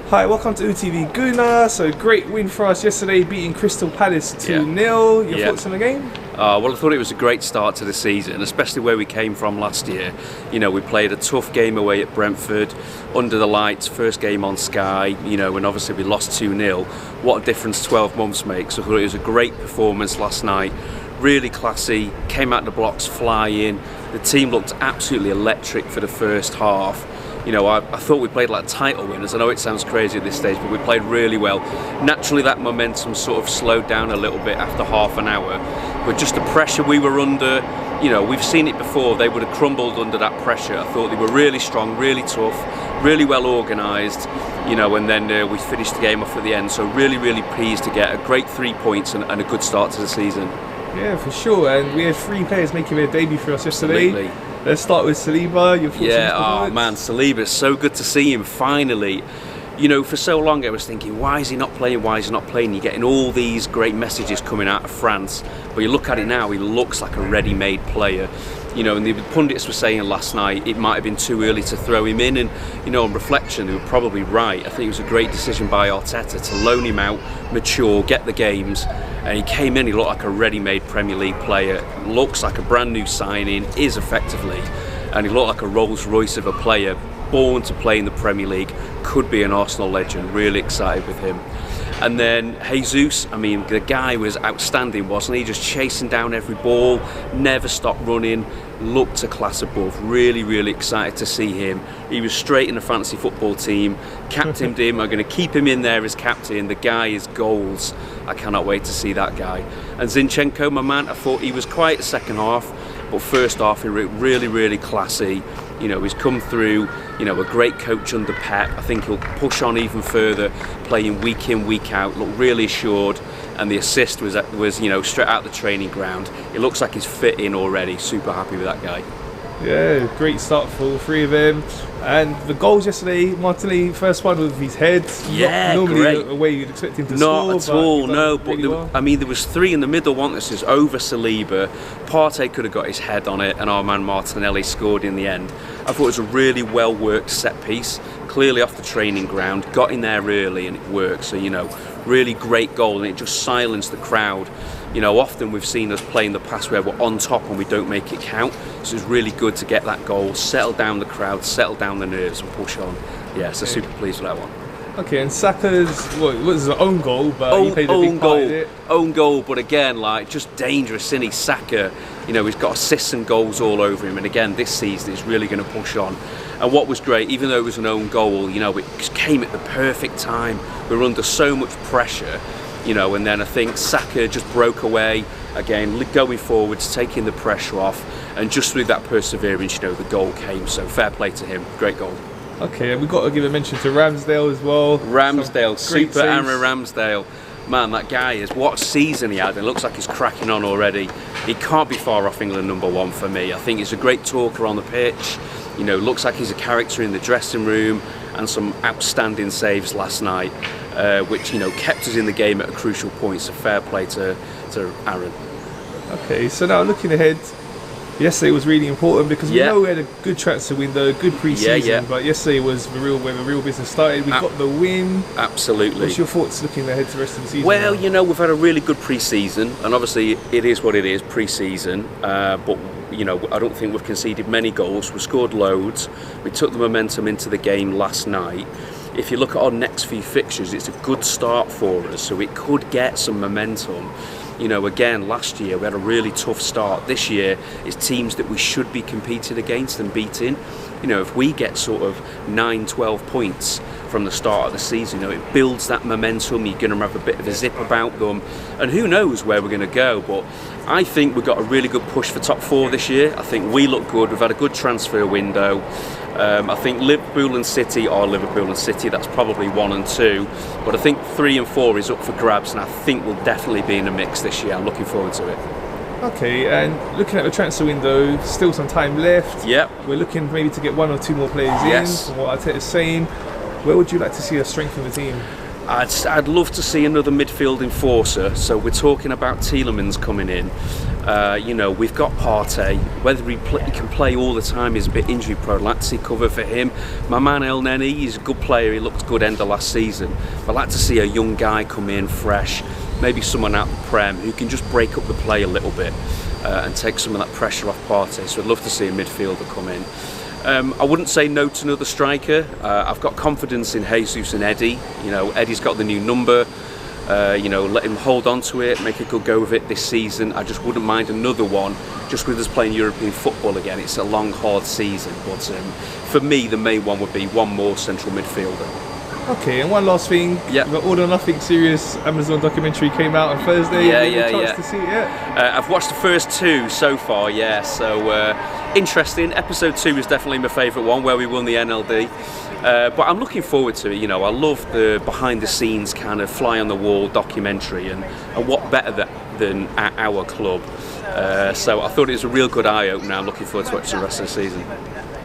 Hi, welcome to UTV Guna. So great win for us yesterday, beating Crystal Palace 2-0. Your thoughts on the game? Well, I thought it was a great start to the season, especially where we came from last year. You know, we played a tough game away at Brentford, under the lights, first game on Sky, you know, and obviously we lost 2-0. What a difference 12 months makes. I thought it was a great performance last night, really classy, came out the blocks flying. The team looked absolutely electric for the first half. You know, I thought we played like title winners. I know it sounds crazy at this stage, but we played really well. Naturally, that momentum sort of slowed down a little bit after half an hour. But just the pressure we were under, you know, we've seen it before. They would have crumbled under that pressure. I thought they were really strong, really tough, really well organised. You know, and then we finished the game off at the end. So really, really pleased to get a great 3 points and a good start to the season. Yeah, for sure. And we had 3 players making their debut for us yesterday. Absolutely. Let's start with Saliba. Your thoughts on his performance? Man, Saliba, it's so good to see him finally. You know, for so long I was thinking, why is he not playing? Why is he not playing? You're getting all these great messages coming out of France, but you look at it now, he looks like a ready-made player. You know, and the pundits were saying last night it might have been too early to throw him in, and you know, on reflection, they were probably right. I think it was a great decision by Arteta to loan him out, mature, get the games, and he came in. He looked like a ready-made Premier League player. Looks like a brand new signing, is effectively, and he looked like a Rolls Royce of a player, born to play in the Premier League. Could be an Arsenal legend. Really excited with him. And then Jesus, I mean, the guy was outstanding, wasn't he? Just chasing down every ball, never stopped running, looked a class above. Really, really excited to see him. He was straight in the fantasy football team, captained him. I'm going to keep him in there as captain. The guy is goals. I cannot wait to see that guy. And Zinchenko, my man, I thought he was quiet second half, but first half he looked really, really classy. You know, he's come through, you know, a great coach under Pep. I think he'll push on even further, playing week in, week out, look really assured. And the assist was you know, straight out the training ground. It looks like he's fit in already. Super happy with that guy. Yeah, great start for all 3 of them. And the goals yesterday, Martinelli, first one with his head. Yeah, not normally great. a way you'd expect him to Not score. at all, no. Really But well. I mean, there was 3 in the middle, weren't there? So it was over Saliba. Partey could have got his head on it, and our man Martinelli scored in the end. I thought it was a really well-worked set piece, clearly off the training ground, got in there early and it worked. So, you know, really great goal, and it just silenced the crowd. You know, often we've seen us play in the past where we're on top and we don't make it count. So it's really good to get that goal, settle down the crowd, settle down the nerves and push on. Yeah, so super pleased with that one. Okay, and Saka's, well, it was his own goal, but he played a big part in it. Own goal, but again, like, just dangerous, isn't he? Saka, you know, he's got assists and goals all over him, and again, this season he's really going to push on. And what was great, even though it was an own goal, you know, it came at the perfect time. We were under so much pressure, you know, and then I think Saka just broke away, again, going forwards, taking the pressure off, and just through that perseverance, you know, the goal came, so fair play to him, great goal. Okay, and we've got to give a mention to Ramsdale as well. Ramsdale, super saves. Aaron Ramsdale. Man, that guy is, what season he had, and it looks like he's cracking on already. He can't be far off England #1 for me. I think he's a great talker on the pitch, you know, looks like he's a character in the dressing room, and some outstanding saves last night, which, you know, kept us in the game at a crucial point, so fair play to Aaron. Okay, so now looking ahead, yesterday was really important because we know we had a good transfer window, good pre-season, but yesterday was where the real business started. We got the win. Absolutely. What's your thoughts looking ahead to the rest of the season? Well, you know, we've had a really good pre-season, and obviously it is what it is, pre-season, but you know, I don't think we've conceded many goals. We scored loads. We took the momentum into the game last night. If you look at our next few fixtures, it's a good start for us, so it could get some momentum. You know, again, last year we had a really tough start. This year it's teams that we should be competing against and beating. You know, if we get sort of 9-12 points from the start of the season, you know, it builds that momentum. You're going to have a bit of a zip about them, and who knows where we're going to go. But I think we've got a really good push for top 4 this year. I think we look good. We've had a good transfer window. I think Liverpool and City are Liverpool and City. That's probably 1 and 2. But I think 3 and 4 is up for grabs, and I think we'll definitely be in a mix this year. I'm looking forward to it. Okay, and looking at the transfer window, still some time left. Yep. We're looking maybe to get 1 or 2 more players in, from what Arteta is saying. Where would you like to see us strengthen the team? I'd love to see another midfield enforcer. So we're talking about Tielemans coming in. We've got Partey. Whether he can play all the time is a bit injury prone. I'd like to see cover for him. My man El Neni, he's a good player. He looked good end of last season. I'd like to see a young guy come in fresh, maybe someone out the Prem who can just break up the play a little bit and take some of that pressure off Partey. So I'd love to see a midfielder come in. I wouldn't say no to another striker. I've got confidence in Jesus and Eddie. Eddie's got the new number. Let him hold on to it, make a good go of it this season. I just wouldn't mind another one, just with us playing European football again. It's a long, hard season, but for me, the main one would be one more central midfielder. Okay, and one last thing. Yep. The All or Nothing series Amazon documentary came out on Thursday. Yeah. To see it yet? I've watched the first 2 so far, yeah. So interesting. Episode 2 is definitely my favourite one, where we won the NLD. But I'm looking forward to it. I love the behind-the-scenes kind of fly-on-the-wall documentary, and what better than at our club. So I thought it was a real good eye-opener. I'm looking forward to watching the rest of the season.